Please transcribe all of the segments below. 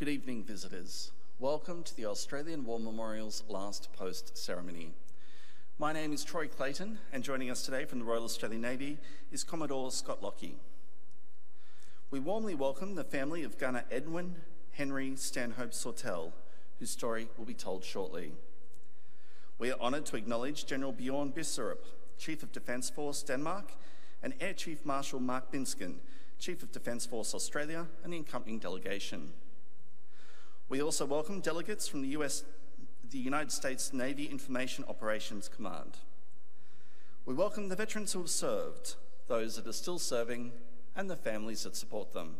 Good evening, visitors. Welcome to the Australian War Memorial's last post ceremony. My name is Troy Clayton, and joining us today from the Royal Australian Navy is Commodore Scott Lockie. We warmly welcome the family of Gunner Edwin Henry Stanhope Sautelle, whose story will be told shortly. We are honoured to acknowledge General Bjorn Bisserup, Chief of Defence Force Denmark, and Air Chief Marshal Mark Binskin, Chief of Defence Force Australia, and the accompanying delegation. We also welcome delegates from the United States Navy Information Operations Command. We welcome the veterans who have served, those that are still serving, and the families that support them.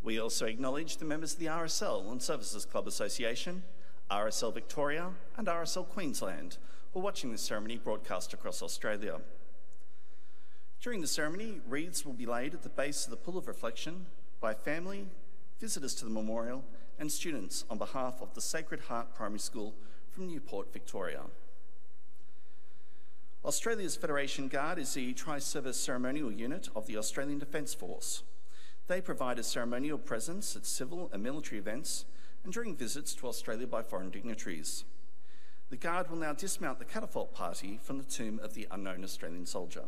We also acknowledge the members of the RSL Services Clubs Association, RSL Victoria, and RSL Queensland, who are watching this ceremony broadcast across Australia. During the ceremony, wreaths will be laid at the base of the Pool of Reflection by family, visitors to the memorial, and students on behalf of the Sacred Heart Primary School from Newport, Victoria. Australia's Federation Guard is the tri-service ceremonial unit of the Australian Defence Force. They provide a ceremonial presence at civil and military events and during visits to Australia by foreign dignitaries. The Guard will now dismount the catapult party from the tomb of the unknown Australian soldier.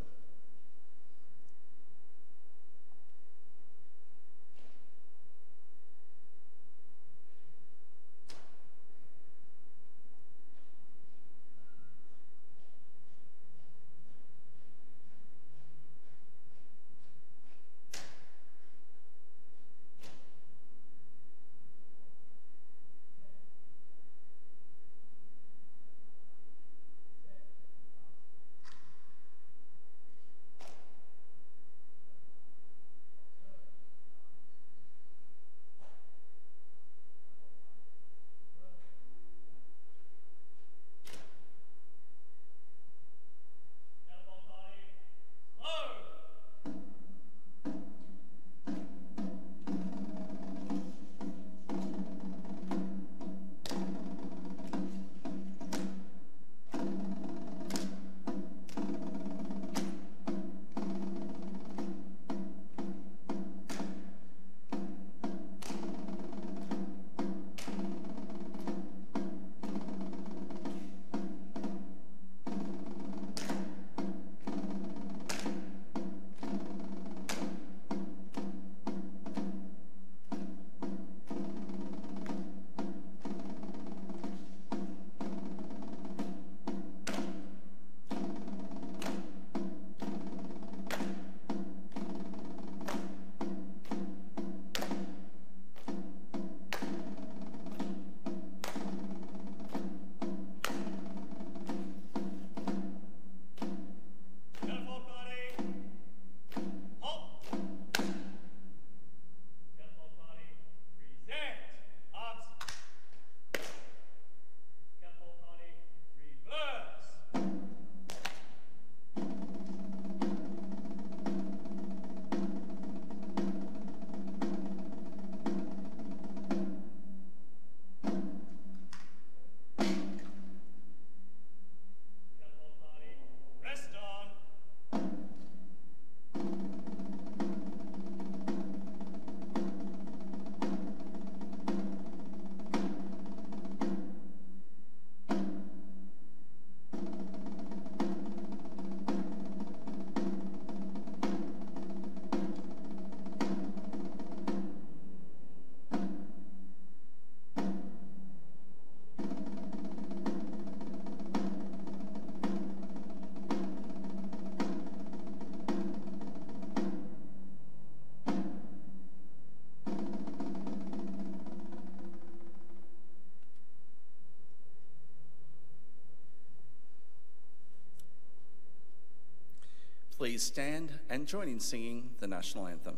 Please stand and join in singing the national anthem.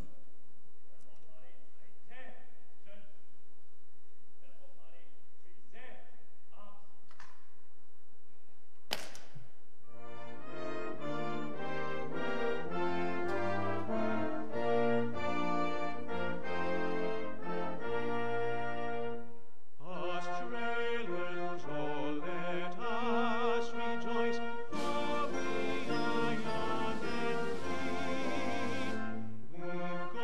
We've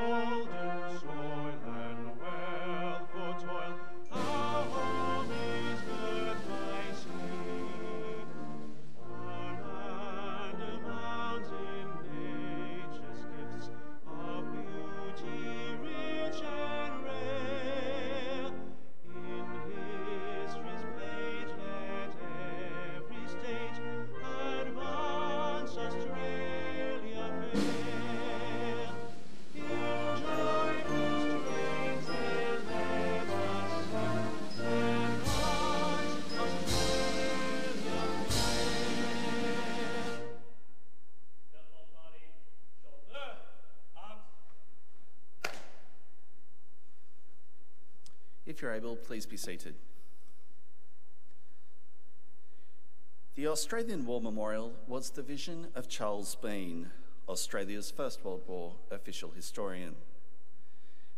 If you're able, please be seated. The Australian War Memorial was the vision of Charles Bean, Australia's First World War official historian.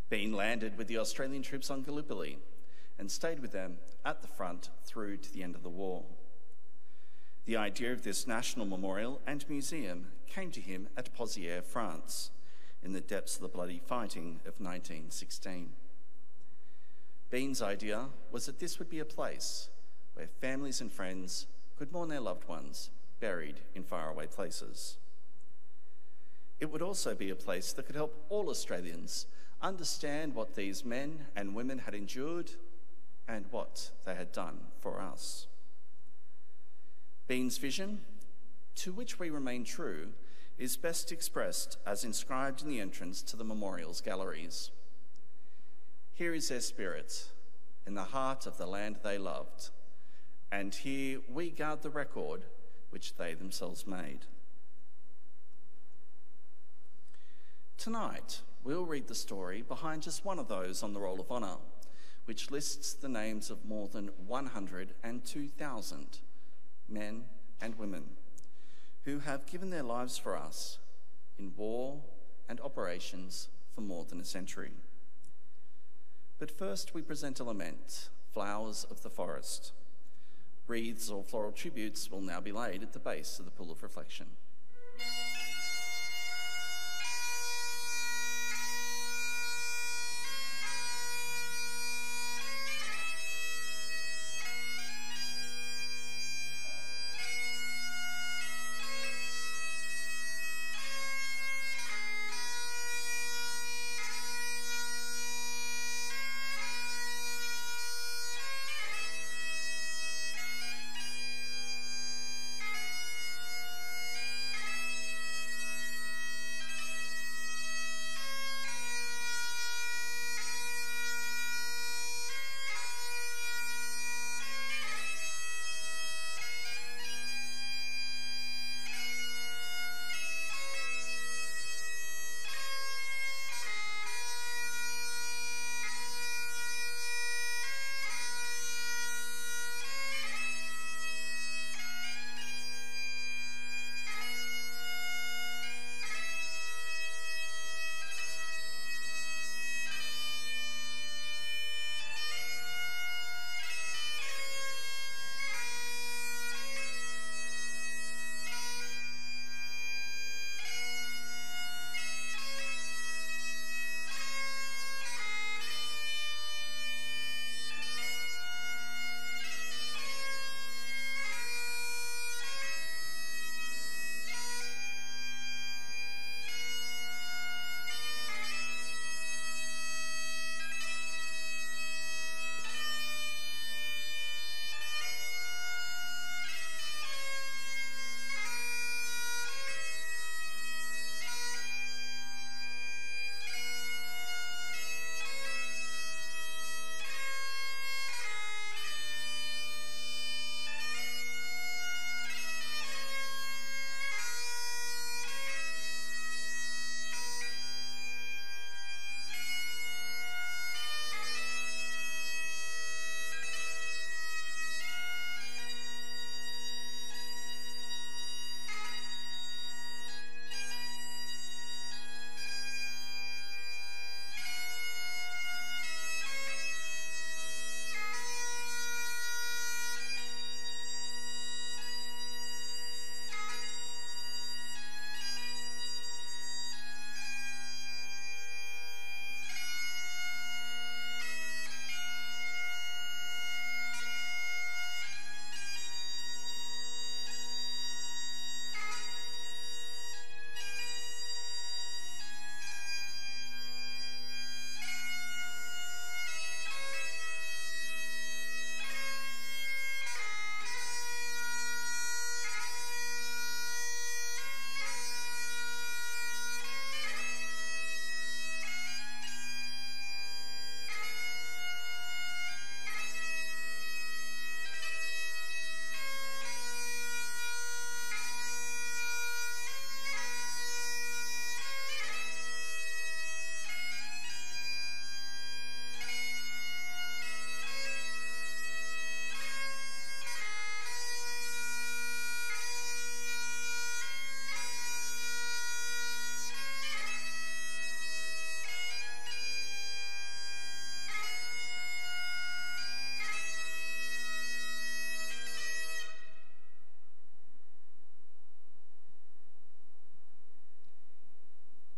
Bean landed with the Australian troops on Gallipoli and stayed with them at the front through to the end of the war. The idea of this national memorial and museum came to him at Pozières, France, in the depths of the bloody fighting of 1916. Bean's idea was that this would be a place where families and friends could mourn their loved ones buried in faraway places. It would also be a place that could help all Australians understand what these men and women had endured and what they had done for us. Bean's vision, to which we remain true, is best expressed as inscribed in the entrance to the memorial's galleries. Here is their spirit, in the heart of the land they loved, and here we guard the record which they themselves made. Tonight, we'll read the story behind just one of those on the Roll of Honour, which lists the names of more than 102,000 men and women who have given their lives for us in war and operations for more than a century. But first we present a lament, Flowers of the Forest. Wreaths or floral tributes will now be laid at the base of the Pool of Reflection.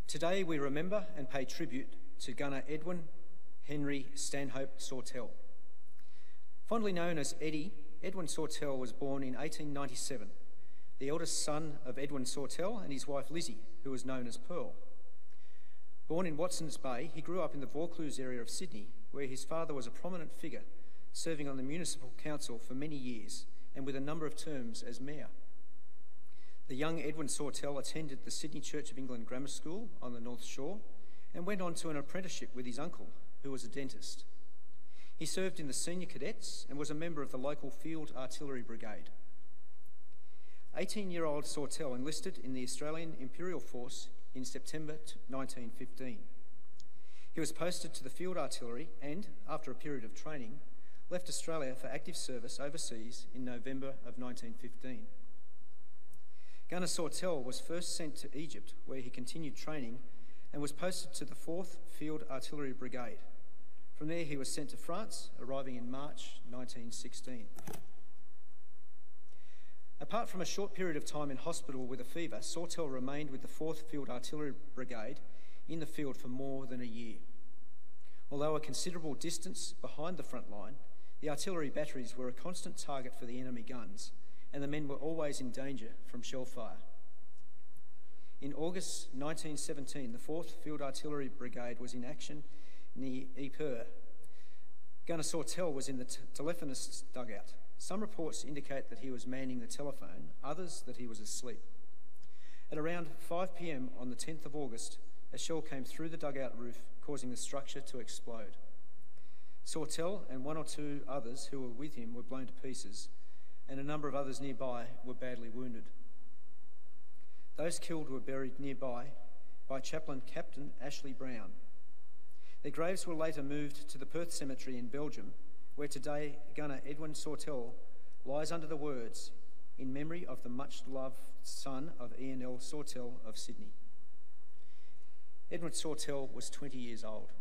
Today we remember and pay tribute to Gunner Edwin Henry Stanhope Sautelle. Fondly known as Eddie, Edwin Sawtelle was born in 1897, the eldest son of Edwin Sawtelle and his wife Lizzie, who was known as Pearl. Born in Watsons Bay, he grew up in the Vaucluse area of Sydney, where his father was a prominent figure, serving on the municipal council for many years and with a number of terms as mayor. The young Edwin Sawtelle attended the Sydney Church of England Grammar School on the North Shore and went on to an apprenticeship with his uncle, who was a dentist. He served in the senior cadets and was a member of the local Field Artillery Brigade. 18-year-old Sawtelle enlisted in the Australian Imperial Force in September 1915. He was posted to the Field Artillery and, after a period of training, left Australia for active service overseas in November of 1915. Gunner Sawtelle was first sent to Egypt, where he continued training and was posted to the 4th Field Artillery Brigade. From there he was sent to France, arriving in March 1916. Apart from a short period of time in hospital with a fever, Sawtelle remained with the 4th Field Artillery Brigade in the field for more than a year. Although a considerable distance behind the front line, the artillery batteries were a constant target for the enemy guns, and the men were always in danger from shell fire. In August 1917, the 4th Field Artillery Brigade was in action near Ypres. Gunner Sawtelle was in the telephonist's dugout. Some reports indicate that he was manning the telephone, others that he was asleep. At around 5 p.m. on the 10th of August, a shell came through the dugout roof, causing the structure to explode. Sawtelle and one or two others who were with him were blown to pieces, and a number of others nearby were badly wounded. Those killed were buried nearby by Chaplain Captain Ashley Brown. Their graves were later moved to the Perth Cemetery in Belgium, where today Gunner Edwin Sawtelle lies under the words, "In memory of the much-loved son of Ian L. Sawtelle of Sydney." Edwin Sawtelle was 20 years old.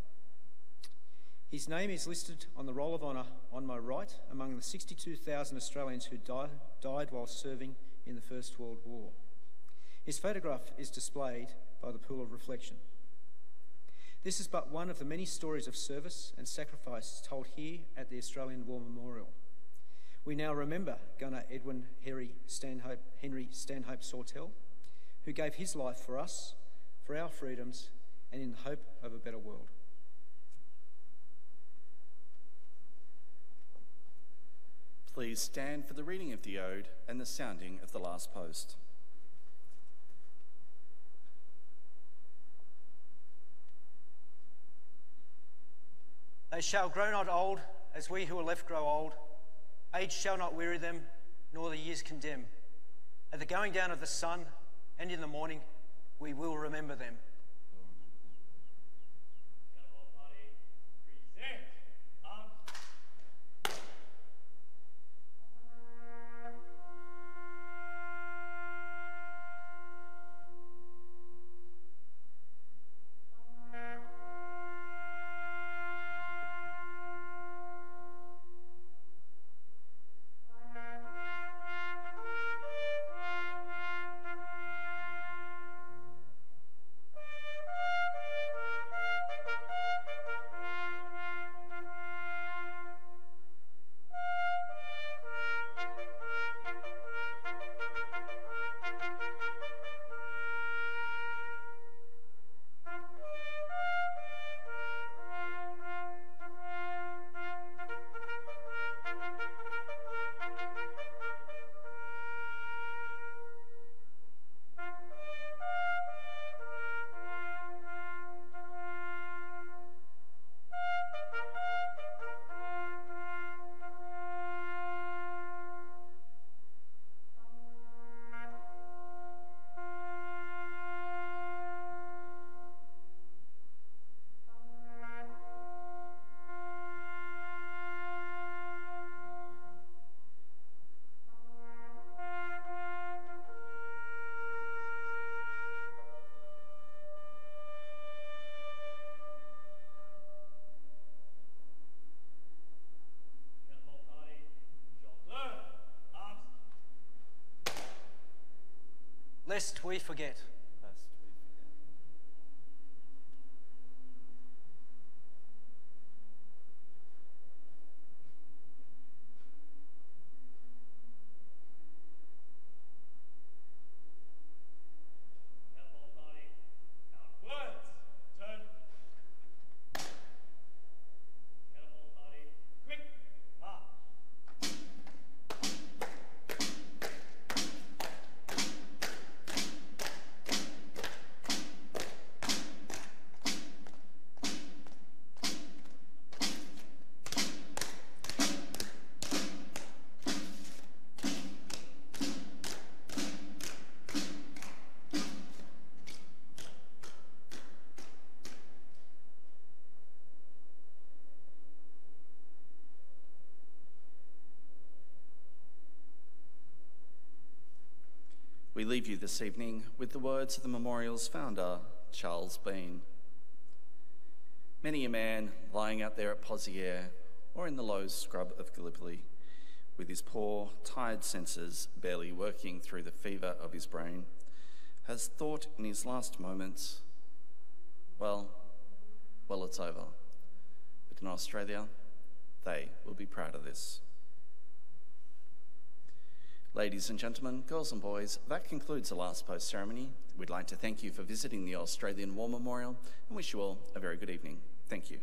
His name is listed on the Roll of Honour on my right among the 62,000 Australians who died while serving in the First World War. His photograph is displayed by the Pool of Reflection. This is but one of the many stories of service and sacrifice told here at the Australian War Memorial. We now remember Gunner Edwin Henry Stanhope Sautelle, who gave his life for us, for our freedoms, and in the hope of a better world. Please stand for the reading of the Ode and the sounding of the last post. They shall grow not old, as we who are left grow old. Age shall not weary them, nor the years condemn. At the going down of the sun, and in the morning, we will remember them. Lest we forget. leave you this evening with the words of the memorial's founder, Charles Bean. Many a man lying out there at Poziere or in the low scrub of Gallipoli, with his poor, tired senses barely working through the fever of his brain, has thought in his last moments, well, it's over. But in Australia, they will be proud of this. Ladies and gentlemen, girls and boys, that concludes the last post ceremony. We'd like to thank you for visiting the Australian War Memorial and wish you all a very good evening. Thank you.